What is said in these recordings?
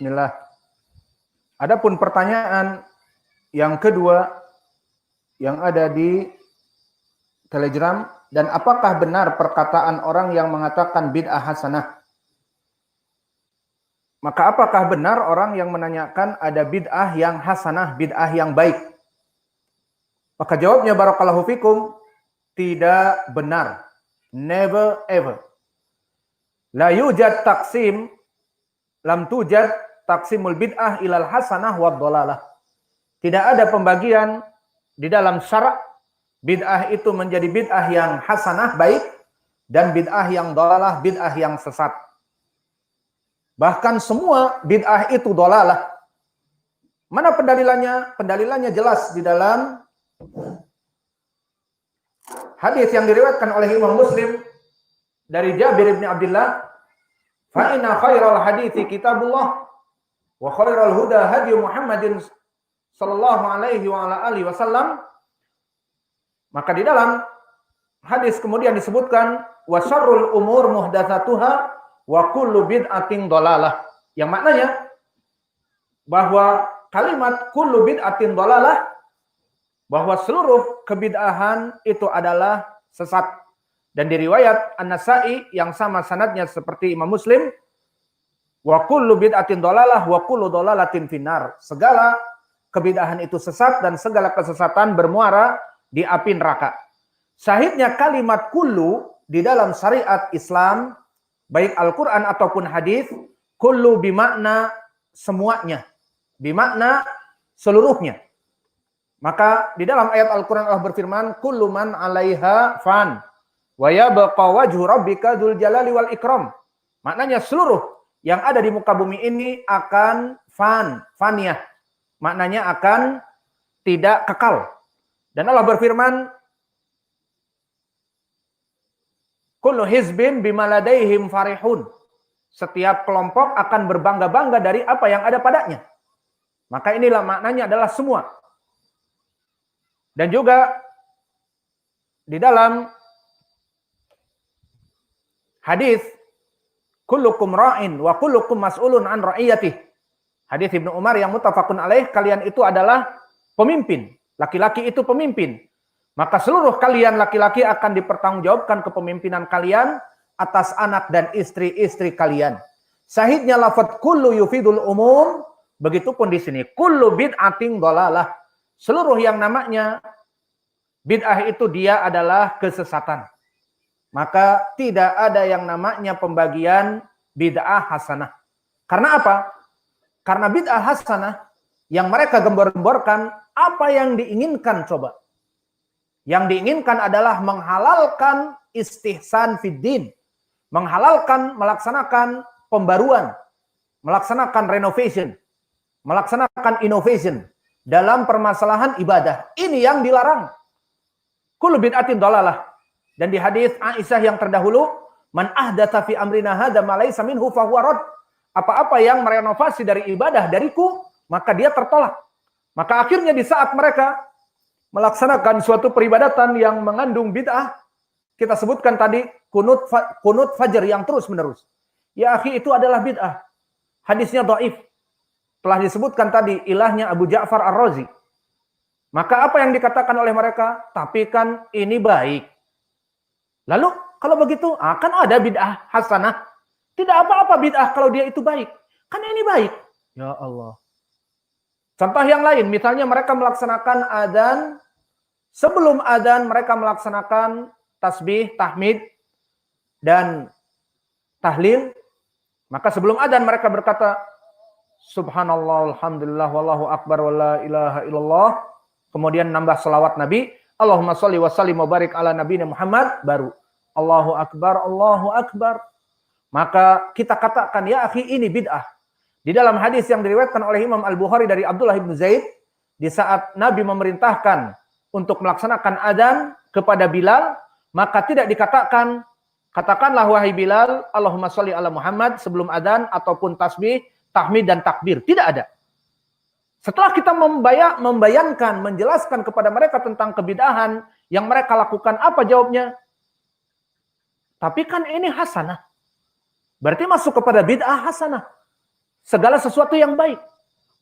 Bismillah. Adapun pertanyaan yang kedua yang ada di Telegram, dan apakah benar perkataan orang yang mengatakan bid'ah hasanah? Maka apakah benar orang yang menanyakan ada bid'ah yang hasanah, bid'ah yang baik? Maka jawabnya barakallahu fikum, tidak benar. Never ever. La yujad taqsim, lam tujad taqsimul bid'ah ilal hasanah wad dhalalah. Tidak ada pembagian di dalam syarak bid'ah itu menjadi bid'ah yang hasanah, baik, dan bid'ah yang dhalalah, bid'ah yang sesat. Bahkan semua bid'ah itu dhalalah. Mana pendalilannya? Pendalilannya jelas di dalam hadis yang diriwayatkan oleh Imam Muslim dari Jabir bin Abdullah, fa inna khairal hadithi kitabullah wa khairal huda hadi Muhammadin sallallahu alaihi wa ala alihi wasallam. Maka di dalam hadis kemudian disebutkan wa syarrul umur muhdatsatuha wa kullu bid'atin dhalalah. Yang maknanya bahwa kalimat kullu bid'atin dhalalah, bahwa seluruh kebid'ahan itu adalah sesat. Dan di riwayat An-Nasa'i yang sama sanadnya seperti Imam Muslim, wa kullu bid'atin dhalalah wa kullu dhalalatin finnar. Segala kebid'ahan itu sesat dan segala kesesatan bermuara di api neraka. Syahidnya kalimat kullu di dalam syariat Islam, baik Al-Quran ataupun hadis, kullu bimakna semuanya, bimakna seluruhnya. Maka di dalam ayat Al-Quran Allah berfirman, kullu man 'alaiha fan wa yabqa wajhu rabbika dzul jalali wal ikram. Maknanya seluruh yang ada di muka bumi ini akan faniyah. Maknanya akan tidak kekal. Dan Allah berfirman, kullu hizbin bima ladaihim farihun. Setiap kelompok akan berbangga-bangga dari apa yang ada padanya. Maka inilah maknanya adalah semua. Dan juga di dalam hadis kullukum ra'in wa kullukum mas'ulun an ra'iyatih. Hadis Ibnu Umar yang muttafaqun alaih, kalian itu adalah pemimpin. Laki-laki itu pemimpin. Maka seluruh kalian laki-laki akan dipertanggungjawabkan kepemimpinan kalian atas anak dan istri-istri kalian. Syahidnya lafaz kullu yufidul umum, begitupun di sini kullu bid'atin dhalalah. Seluruh yang namanya bid'ah itu dia adalah kesesatan. Maka tidak ada yang namanya pembagian bid'ah hasanah. Karena apa? Karena bid'ah hasanah yang mereka gembor-gemborkan, apa yang diinginkan coba? Yang diinginkan adalah menghalalkan istihsan fiddin, menghalalkan, melaksanakan pembaruan, melaksanakan renovation, melaksanakan innovation dalam permasalahan ibadah. Ini yang dilarang. Kullu bid'atin dhalalah. Dan di hadis Aisyah yang terdahulu, man ahdatsa fi amrina hadza ma laysa minhu fa huwa rad. Apa-apa yang merenovasi dari ibadah dariku, maka dia tertolak. Maka akhirnya di saat mereka melaksanakan suatu peribadatan yang mengandung bid'ah, kita sebutkan tadi kunut fajar yang terus-menerus. Ya akhi, itu adalah bid'ah. Hadisnya dhaif. Telah disebutkan tadi ilahnya Abu Ja'far Ar-Razi. Maka apa yang dikatakan oleh mereka? Tapi kan ini baik. Lalu kalau begitu akan ada bid'ah hasanah. Tidak apa-apa bid'ah kalau dia itu baik. Kan ini baik. Ya Allah. Contoh yang lain, misalnya mereka melaksanakan adzan, sebelum adzan mereka melaksanakan tasbih, tahmid, dan tahlil. Maka sebelum adzan mereka berkata, subhanallah, alhamdulillah, wallahu akbar, wala ilaha illallah. Kemudian nambah salawat Nabi, Allahumma sholli wa sallim wa barik ala nabiyina Muhammad, baru Allahu akbar, Allahu akbar. Maka kita katakan, ya akhi, ini bid'ah. Di dalam hadis yang diriwayatkan oleh Imam Al-Bukhari dari Abdullah bin Zaid, di saat Nabi memerintahkan untuk melaksanakan adzan kepada Bilal, maka tidak dikatakan, katakanlah wahai Bilal, Allahumma sholli ala Muhammad sebelum adzan ataupun tasbih, tahmid dan takbir. Tidak ada. Setelah kita membayangkan, menjelaskan kepada mereka tentang kebid'ahan yang mereka lakukan, apa jawabnya? Tapi kan ini hasanah. Berarti masuk kepada bid'ah hasanah. segala sesuatu yang baik.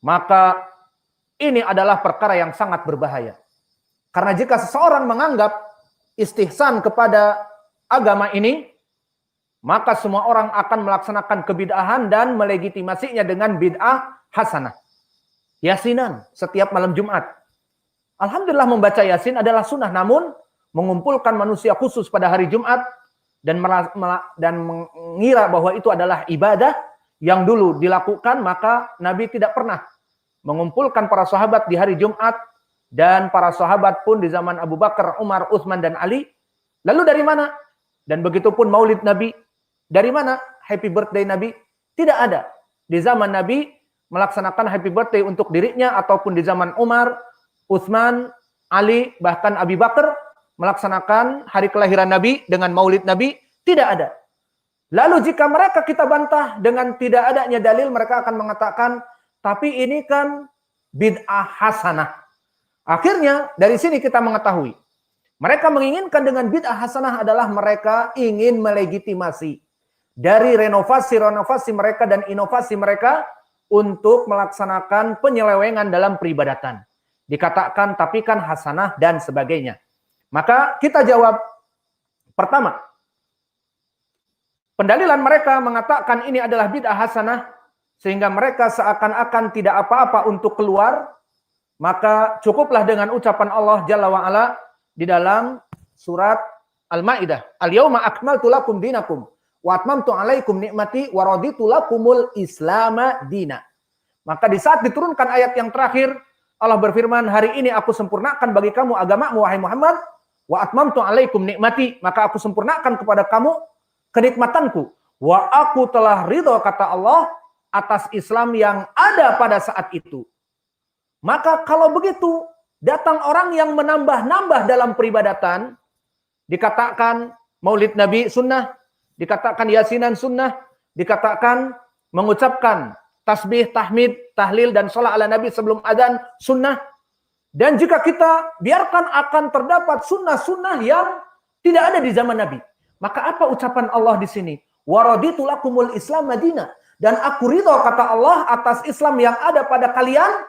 Maka ini adalah perkara yang sangat berbahaya. Karena jika seseorang menganggap istihsan kepada agama ini, maka semua orang akan melaksanakan kebid'ahan dan melegitimasinya dengan bid'ah hasanah. Yasinan setiap malam Jumat. Alhamdulillah membaca Yasin adalah sunnah, namun mengumpulkan manusia khusus pada hari Jumat dan mengira bahwa itu adalah ibadah yang dulu dilakukan, maka Nabi tidak pernah mengumpulkan para sahabat di hari Jumat, dan para sahabat pun di zaman Abu Bakar, Umar, Utsman dan Ali. Lalu dari mana? Dan begitu pun Maulid Nabi. Dari mana happy birthday Nabi? Tidak ada. Di zaman Nabi melaksanakan happy birthday untuk dirinya, ataupun di zaman Umar, Utsman, Ali, bahkan Abu Bakar melaksanakan hari kelahiran Nabi dengan Maulid Nabi, tidak ada. Lalu jika mereka kita bantah dengan tidak adanya dalil, mereka akan mengatakan, tapi ini kan bid'ah hasanah. Akhirnya dari sini kita mengetahui, mereka menginginkan dengan bid'ah hasanah adalah mereka ingin melegitimasi dari renovasi mereka dan inovasi mereka untuk melaksanakan penyelewengan dalam peribadatan. Dikatakan tapi kan hasanah dan sebagainya. Maka kita jawab, pertama, pendalilan mereka mengatakan ini adalah bid'ah hasanah, sehingga mereka seakan-akan tidak apa-apa untuk keluar, maka cukuplah dengan ucapan Allah Jalla wa'ala di dalam surat Al-Ma'idah. Al-yawma akmaltu lakum dinakum wa atmamtu alaikum ni'mati wa raditu lakumul islama dina. Maka di saat diturunkan ayat yang terakhir, Allah berfirman, hari ini aku sempurnakan bagi kamu agamamu wahai Muhammad, wa atmamtu alaikum ni'mati, maka aku sempurnakan kepada kamu kenikmatanku. Wa aku telah ridho, kata Allah, atas Islam yang ada pada saat itu. Maka kalau begitu, datang orang yang menambah-nambah dalam peribadatan, dikatakan Maulid Nabi sunnah, dikatakan Yasinan sunnah, dikatakan mengucapkan tasbih, tahmid, tahlil, dan sholat ala Nabi sebelum adzan sunnah. Dan jika kita biarkan, akan terdapat sunnah-sunnah yang tidak ada di zaman Nabi. Maka apa ucapan Allah di sini? Waraditu lakumul Islam Madinah. Dan aku ridho, kata Allah, atas Islam yang ada pada kalian.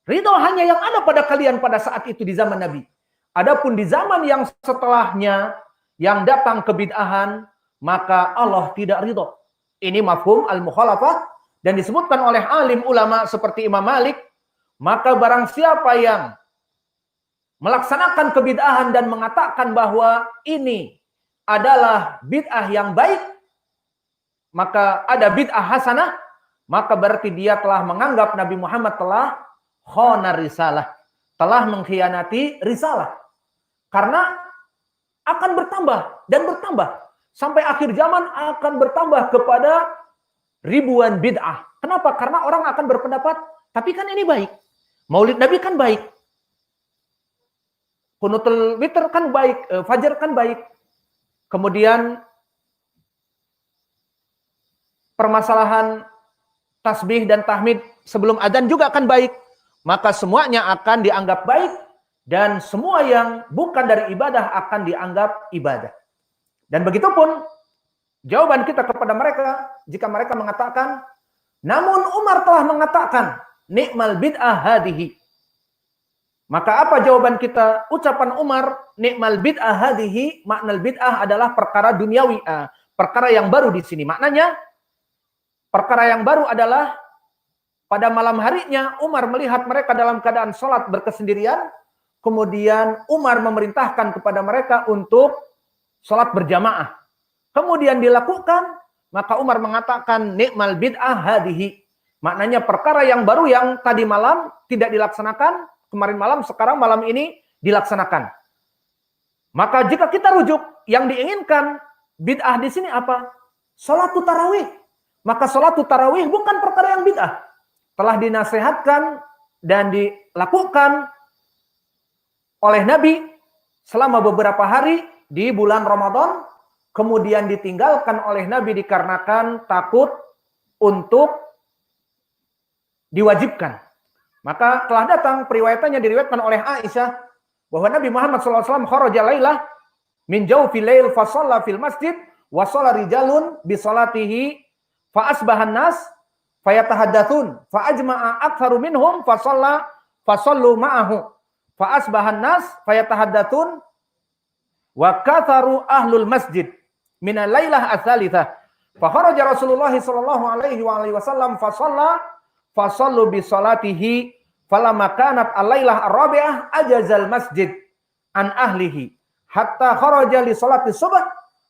Ridho hanya yang ada pada kalian pada saat itu di zaman Nabi. Adapun di zaman yang setelahnya, yang datang kebid'ahan, maka Allah tidak ridho. Ini mafhum al-mukhalafah, dan disebutkan oleh alim ulama seperti Imam Malik. Maka barang siapa yang melaksanakan kebid'ahan dan mengatakan bahwa ini adalah bid'ah yang baik, maka ada bid'ah hasanah, maka berarti dia telah menganggap Nabi Muhammad telah khana risalah, telah mengkhianati risalah. Karena akan bertambah dan bertambah. Sampai akhir zaman akan bertambah kepada ribuan bid'ah. Kenapa? Karena orang akan berpendapat, tapi kan ini baik. Maulid Nabi kan baik. Kunutul witr kan baik, fajar kan baik. Kemudian permasalahan tasbih dan tahmid sebelum adzan juga akan baik. Maka semuanya akan dianggap baik, dan semua yang bukan dari ibadah akan dianggap ibadah. Dan begitu pun jawaban kita kepada mereka jika mereka mengatakan, namun Umar telah mengatakan nikmal bid'ah hadihi. Maka apa jawaban kita? Ucapan Umar, nikmal bid'ah hadihi, makna bid'ah adalah perkara duniawi, perkara yang baru di sini. Maknanya perkara yang baru adalah pada malam harinya Umar melihat mereka dalam keadaan sholat berkesendirian, kemudian Umar memerintahkan kepada mereka untuk sholat berjamaah. Kemudian dilakukan, maka Umar mengatakan nikmal bid'ah hadihi. Maknanya perkara yang baru yang tadi malam tidak dilaksanakan, kemarin malam, sekarang malam ini dilaksanakan. Maka jika kita rujuk, yang diinginkan bid'ah di sini apa? Sholatul tarawih. Maka sholatul tarawih bukan perkara yang bid'ah. Telah dinasihatkan dan dilakukan oleh Nabi selama beberapa hari di bulan Ramadan, kemudian ditinggalkan oleh Nabi dikarenakan takut untuk diwajibkan. Maka telah datang periwayatannya diriwayatkan oleh Aisyah bahwa Nabi Muhammad SAW kharaja lailah min jawfil lail fa shalla fil masjid wa shalla rijalun bi salatihi fa asbahan nas fayatahaddatsun fa ajma'a aktsaru minhum fasallu ma'ahu fa asbahan nas fayatahaddatsun wa katharu ahlul masjid min al-lailah ats-tsalitsah fa kharaja Rasulullah sallallahu alaihi wasallam fasallu bi salatihi falamma kanat al-lailah ar-rabi'ah ajazal masjid an ahlihi hatta kharaja li salati subh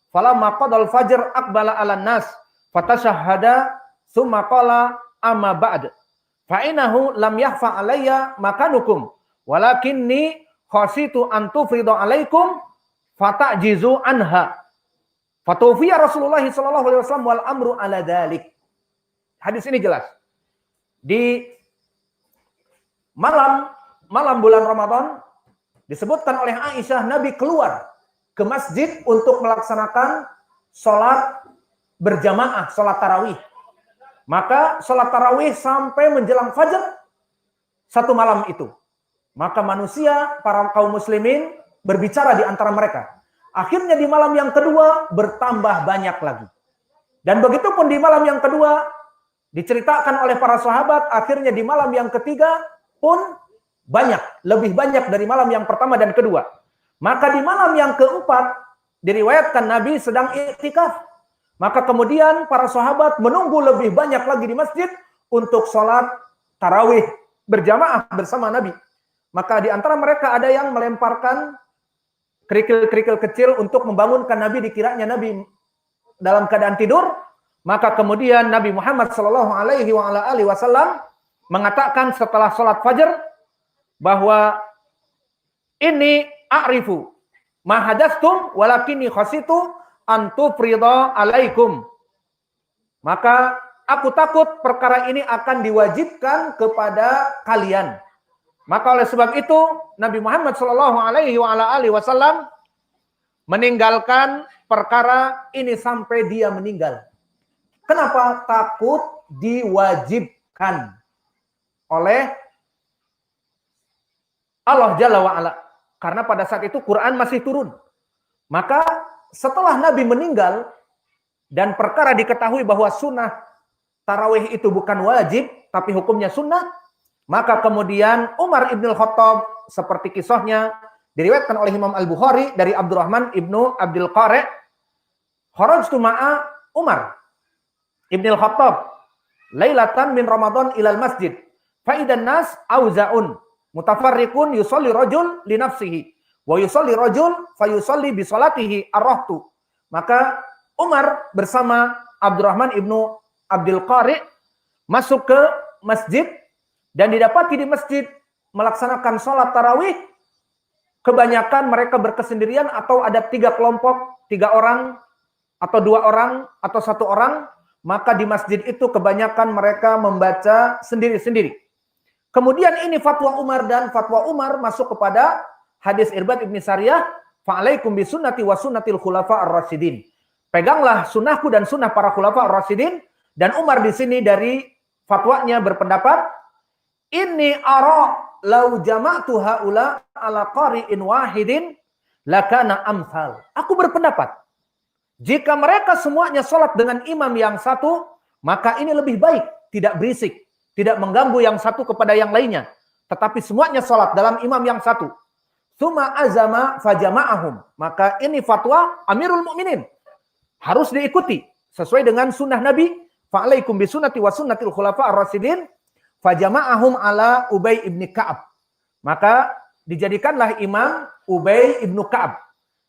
falamma qadal fajr aqbala 'alan nas fatashahhada tsumma qala amma ba'd fa innahu lam yakhfa alayya makanukum walakinni khasitu an tufridu alaikum fatajizu anha fatufiya Rasulullah sallallahu alaihi wasallam wal amru ala dzalik. Hadis ini jelas. Di malam bulan Ramadan disebutkan oleh Aisyah, Nabi keluar ke masjid untuk melaksanakan sholat berjamaah, sholat tarawih. Maka sholat tarawih sampai menjelang fajar satu malam itu. Maka manusia, para kaum muslimin berbicara di antara mereka. Akhirnya di malam yang kedua bertambah banyak lagi. Dan begitu pun di malam yang kedua diceritakan oleh para sahabat, akhirnya di malam yang ketiga pun banyak, lebih banyak dari malam yang pertama dan kedua. Maka di malam yang keempat diriwayatkan Nabi sedang iktikaf. Maka kemudian para sahabat menunggu lebih banyak lagi di masjid untuk sholat tarawih berjamaah bersama Nabi. Maka di antara mereka ada yang melemparkan kerikil-kerikil kecil untuk membangunkan Nabi, dikiranya Nabi dalam keadaan tidur. Maka kemudian Nabi Muhammad sallallahu alaihi wasallam mengatakan setelah sholat fajar bahwa ini a'rifu ma hadastum walakinni khasitu an tufrida alaikum. Maka aku takut perkara ini akan diwajibkan kepada kalian. Maka oleh sebab itu Nabi Muhammad sallallahu alaihi wasallam meninggalkan perkara ini sampai dia meninggal. Kenapa? Takut diwajibkan oleh Allah Jalla wa'ala. Karena pada saat itu Quran masih turun. Maka setelah Nabi meninggal dan perkara diketahui bahwa sunnah tarawih itu bukan wajib, tapi hukumnya sunnah, maka kemudian Umar ibn Khattab, seperti kisahnya diriwayatkan oleh Imam Al-Bukhari dari Abdurrahman ibnu Abdul Qari, kharajtu ma'a Umar ibn Khattab lailatan min Ramadan ilal masjid fa idan nas auza'un mutafarriqun yusalli rajul li nafsihi wa yusalli rajul fa yusalli bi salatihi arrahtu. Maka Umar bersama Abdurrahman ibnu Abdul Qari masuk ke masjid dan didapati di masjid melaksanakan sholat tarawih. Kebanyakan mereka berkesendirian atau ada 3 kelompok, 3 orang atau 2 orang atau 1 orang. Maka di masjid itu kebanyakan mereka membaca sendiri-sendiri. Kemudian ini fatwa Umar, dan fatwa Umar masuk kepada hadis Irbad ibn Sariyah, fa'alaikum bisunnati wa sunnatil khulafa ar-rasyidin. Peganglah sunnahku dan sunnah para khulafa ar-rasyidin. Dan Umar di sini dari fatwanya berpendapat, inni ara lau jama'tu haula ala qari'in wahidin lakana amsal. Aku berpendapat, jika mereka semuanya sholat dengan imam yang satu, maka ini lebih baik, tidak berisik, tidak mengganggu yang satu kepada yang lainnya. Tetapi semuanya sholat dalam imam yang satu. Tsumma azama fajama'ahum. Maka ini fatwa Amirul Mukminin. Harus diikuti sesuai dengan sunnah Nabi. Fa'alaikum bisunnati wa sunnatil khulafa ar-rasyidin. Fajama'ahum ala Ubay ibn Ka'ab. Maka dijadikanlah imam Ubay ibn Ka'ab.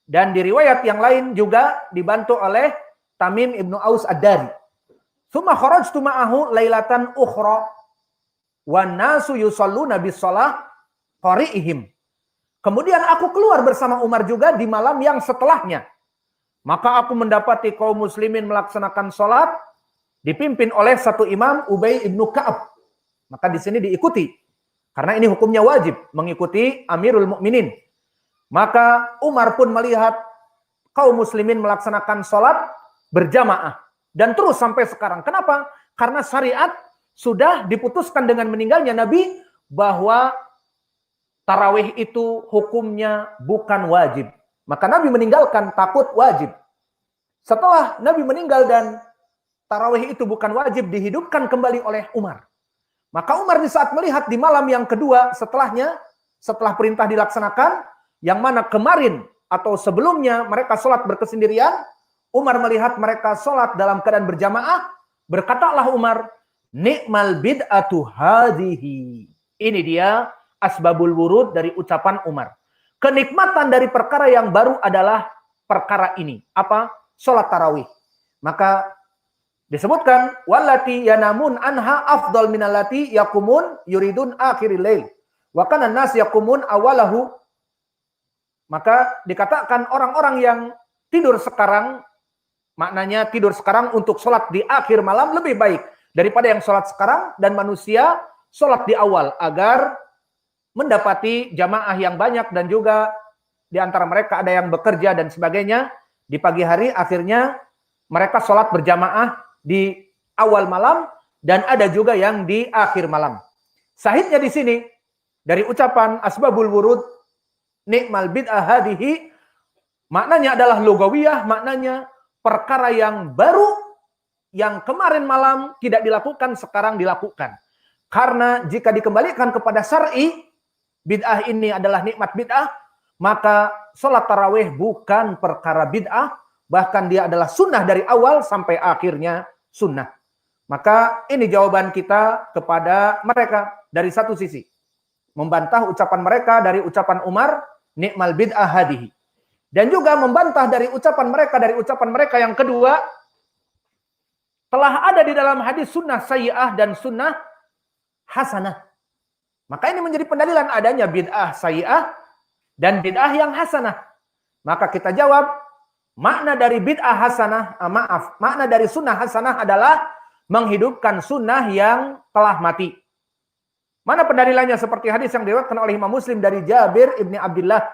Dan di riwayat yang lain juga dibantu oleh Tamim ibnu Aus Ad-Dari. Tsumma kharajtu ma'ahu lailatan ukhra wan nasu yusalluna bis shalah qari'ihim. Kemudian aku keluar bersama Umar juga di malam yang setelahnya. Maka aku mendapati kaum muslimin melaksanakan salat dipimpin oleh satu imam Ubay ibnu Ka'ab. Maka di sini diikuti karena ini hukumnya wajib mengikuti Amirul Mukminin. Maka Umar pun melihat kaum muslimin melaksanakan sholat berjamaah. Dan terus sampai sekarang. Kenapa? Karena syariat sudah diputuskan dengan meninggalnya Nabi bahwa tarawih itu hukumnya bukan wajib. Maka Nabi meninggalkan takut wajib. Setelah Nabi meninggal dan tarawih itu bukan wajib, dihidupkan kembali oleh Umar. Maka Umar di saat melihat di malam yang kedua setelahnya, setelah perintah dilaksanakan, yang mana kemarin atau sebelumnya mereka sholat berkesendirian, Umar melihat mereka sholat dalam keadaan berjamaah, berkatalah Umar, "Ni'mal bid'atu hadhihi." Ini dia asbabul wurud dari ucapan Umar. Kenikmatan dari perkara yang baru adalah perkara ini. Apa? Sholat tarawih. Maka disebutkan, "Wallati yanamun anha afdal minallati yakumun yuridun akhiril lail. Wa kana an-nas yakumun awalahu." Maka dikatakan orang-orang yang tidur sekarang, maknanya tidur sekarang untuk sholat di akhir malam lebih baik daripada yang sholat sekarang, dan manusia sholat di awal agar mendapati jamaah yang banyak, dan juga di antara mereka ada yang bekerja dan sebagainya. Di pagi hari akhirnya mereka sholat berjamaah di awal malam, dan ada juga yang di akhir malam. Sahihnya di sini dari ucapan asbabul wurud ni'mal bid'ah hadhihi, maknanya adalah lugawiyah, maknanya perkara yang baru yang kemarin malam tidak dilakukan, sekarang dilakukan. Karena jika dikembalikan kepada syar'i, bid'ah ini adalah nikmat bid'ah, maka sholat tarawih bukan perkara bid'ah, bahkan dia adalah sunnah dari awal sampai akhirnya sunnah. Maka ini jawaban kita kepada mereka dari satu sisi. Membantah ucapan mereka dari ucapan Umar, ni'mal bid'ah hadihi. Dan juga membantah dari ucapan mereka yang kedua, telah ada di dalam hadis sunnah sayyi'ah dan sunnah hasanah. Maka ini menjadi pendalilan adanya bid'ah sayyi'ah dan bid'ah yang hasanah. Maka kita jawab, makna dari bid'ah hasanah, makna dari sunnah hasanah adalah menghidupkan sunnah yang telah mati. Mana pendalilannya? Seperti hadis yang diriwayatkan oleh Imam Muslim dari Jabir ibni Abdullah.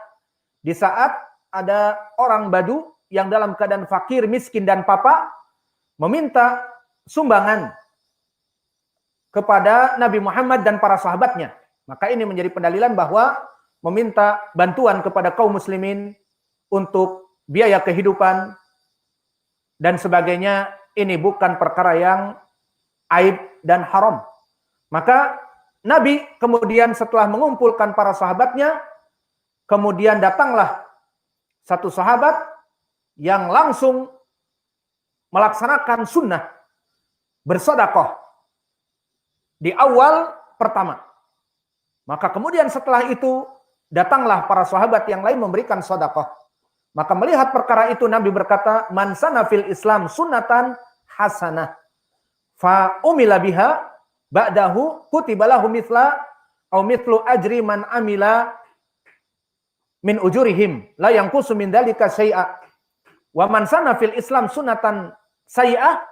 Di saat ada orang Badu yang dalam keadaan fakir, miskin dan papa, meminta sumbangan kepada Nabi Muhammad dan para sahabatnya. Maka ini menjadi pendalilan bahwa meminta bantuan kepada kaum muslimin untuk biaya kehidupan dan sebagainya, ini bukan perkara yang aib dan haram. Maka Nabi kemudian setelah mengumpulkan para sahabatnya, kemudian datanglah satu sahabat yang langsung melaksanakan sunnah bersedekah di awal pertama. Maka kemudian setelah itu datanglah para sahabat yang lain memberikan sedekah. Maka melihat perkara itu Nabi berkata, "Man sana fil Islam sunnatan hasanah fa umila biha ba'dahu kutiba lahu mithla au mithlu ajri man amila min ujurihim la yanqusu min dzalika syai'a. Wa man sana fil Islam sunnatan sayyi'ah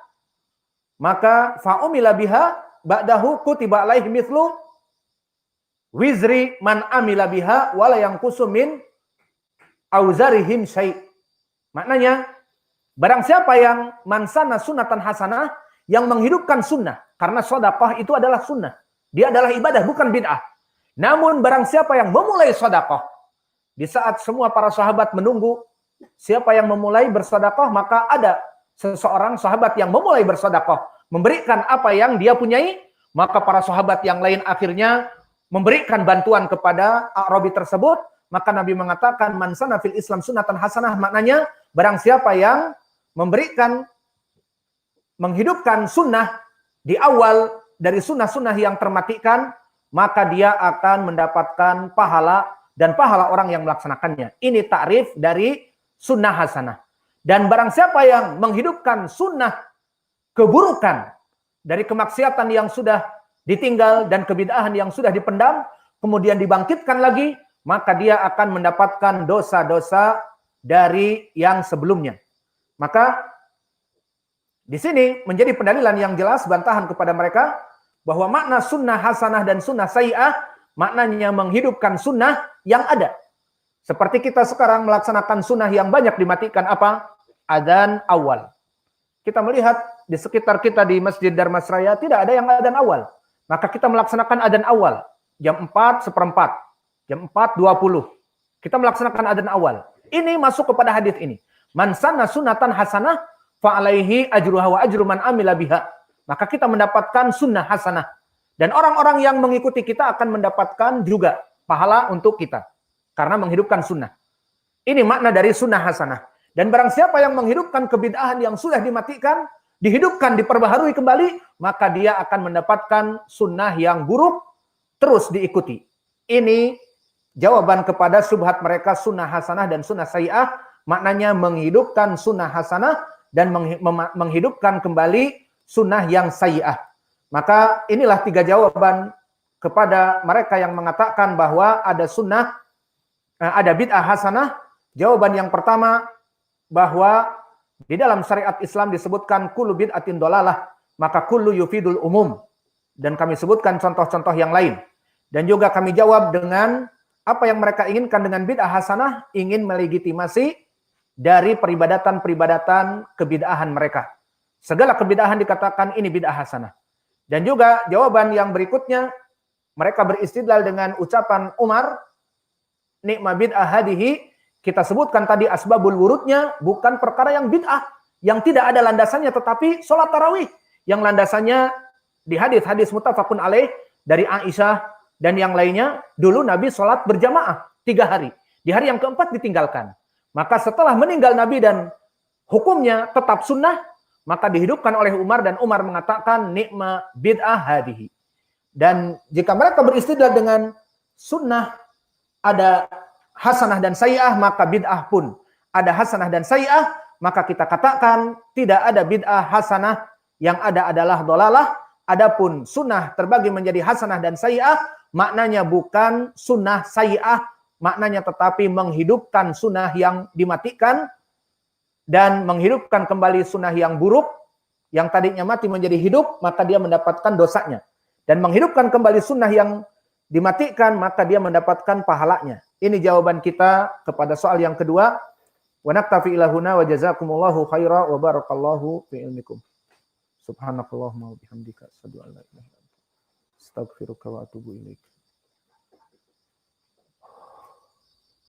maka fa umila biha ba'dahu kutiba alaihi mithlu wizri man amila biha wala yanqusu min auzarihim syai'." Maknanya, barang siapa yang mansana sunatan hasanah, yang menghidupkan sunnah, karena sedekah itu adalah sunnah, dia adalah ibadah, bukan bid'ah. Namun barang siapa yang memulai sedekah, di saat semua para sahabat menunggu siapa yang memulai bersedekah, maka ada seseorang sahabat yang memulai bersedekah, memberikan apa yang dia punyai, maka para sahabat yang lain akhirnya memberikan bantuan kepada Arabi tersebut. Maka Nabi mengatakan, "Man sana fil Islam sunnatan hasanah," maknanya barang siapa yang memberikan, menghidupkan sunnah di awal dari sunnah-sunnah yang termatikan, maka dia akan mendapatkan pahala dan pahala orang yang melaksanakannya. Ini takrif dari sunnah hasanah. Dan barang siapa yang menghidupkan sunnah keburukan dari kemaksiatan yang sudah ditinggal dan kebid'ahan yang sudah dipendam, kemudian dibangkitkan lagi, maka dia akan mendapatkan dosa-dosa dari yang sebelumnya. Maka di sini menjadi pendalilan yang jelas, bantahan kepada mereka bahwa makna sunnah hasanah dan sunnah sayyi'ah maknanya menghidupkan sunnah yang ada. Seperti kita sekarang melaksanakan sunnah yang banyak dimatikan, apa? Adzan awal. Kita melihat di sekitar kita di Masjid Darmasraya tidak ada yang adzan awal. Maka kita melaksanakan adzan awal jam 4:15, jam 4:20. Kita melaksanakan adzan awal. Ini masuk kepada hadis ini. Man sanna sunatan hasanah fa alaihi ajruha wa ajru man amila biha. Maka kita mendapatkan sunnah hasanah. Dan orang-orang yang mengikuti kita akan mendapatkan juga pahala untuk kita. Karena menghidupkan sunnah. Ini makna dari sunnah hasanah. Dan barang siapa yang menghidupkan kebid'ahan yang sudah dimatikan, dihidupkan, diperbaharui kembali, maka dia akan mendapatkan sunnah yang buruk, terus diikuti. Ini jawaban kepada syubhat mereka sunnah hasanah dan sunnah sayyi'ah. Maknanya menghidupkan sunnah hasanah dan menghidupkan kembali sunnah yang sayyi'ah. Maka inilah 3 jawaban kepada mereka yang mengatakan bahwa ada sunnah, ada bid'ah hasanah. Jawaban yang pertama, bahwa di dalam syariat Islam disebutkan kullu bid'atin dolalah, maka kullu yufidul umum. Dan kami sebutkan contoh-contoh yang lain. Dan juga kami jawab dengan apa yang mereka inginkan dengan bid'ah hasanah, ingin melegitimasi dari peribadatan-peribadatan kebid'ahan mereka. Segala kebid'ahan dikatakan ini bid'ah hasanah. Dan juga jawaban yang berikutnya, mereka beristidlal dengan ucapan Umar, nikma bid'ah hadihi. Kita sebutkan tadi asbabul wurudnya bukan perkara yang bid'ah, yang tidak ada landasannya, tetapi sholat tarawih yang landasannya di hadis-hadis muttafaqun alaih dari Aisyah dan yang lainnya. Dulu Nabi sholat berjamaah 3 hari. Di hari yang keempat ditinggalkan. Maka setelah meninggal Nabi dan hukumnya tetap sunnah, maka dihidupkan oleh Umar dan Umar mengatakan nikma bid'ah hadihi. Dan jika mereka beristidlal dengan sunnah ada hasanah dan sayyi'ah, maka bid'ah pun ada hasanah dan sayyi'ah, maka kita katakan tidak ada bid'ah hasanah, yang ada adalah dolalah. Adapun sunnah terbagi menjadi hasanah dan sayyi'ah, maknanya bukan sunnah sayyi'ah, maknanya tetapi menghidupkan sunnah yang dimatikan dan menghidupkan kembali sunnah yang buruk, yang tadinya mati menjadi hidup, maka dia mendapatkan dosanya. Dan menghidupkan kembali sunnah yang dimatikan, maka dia mendapatkan pahalanya. Ini jawaban kita kepada soal yang kedua. Wa naktafi ila huna wa jazakumullahu khaira wa barakallahu fi ilmikum. Subhanakallahumma wa bihamdika asyhadu an la ilaha illa anta astaghfiruka wa atubu ilaik.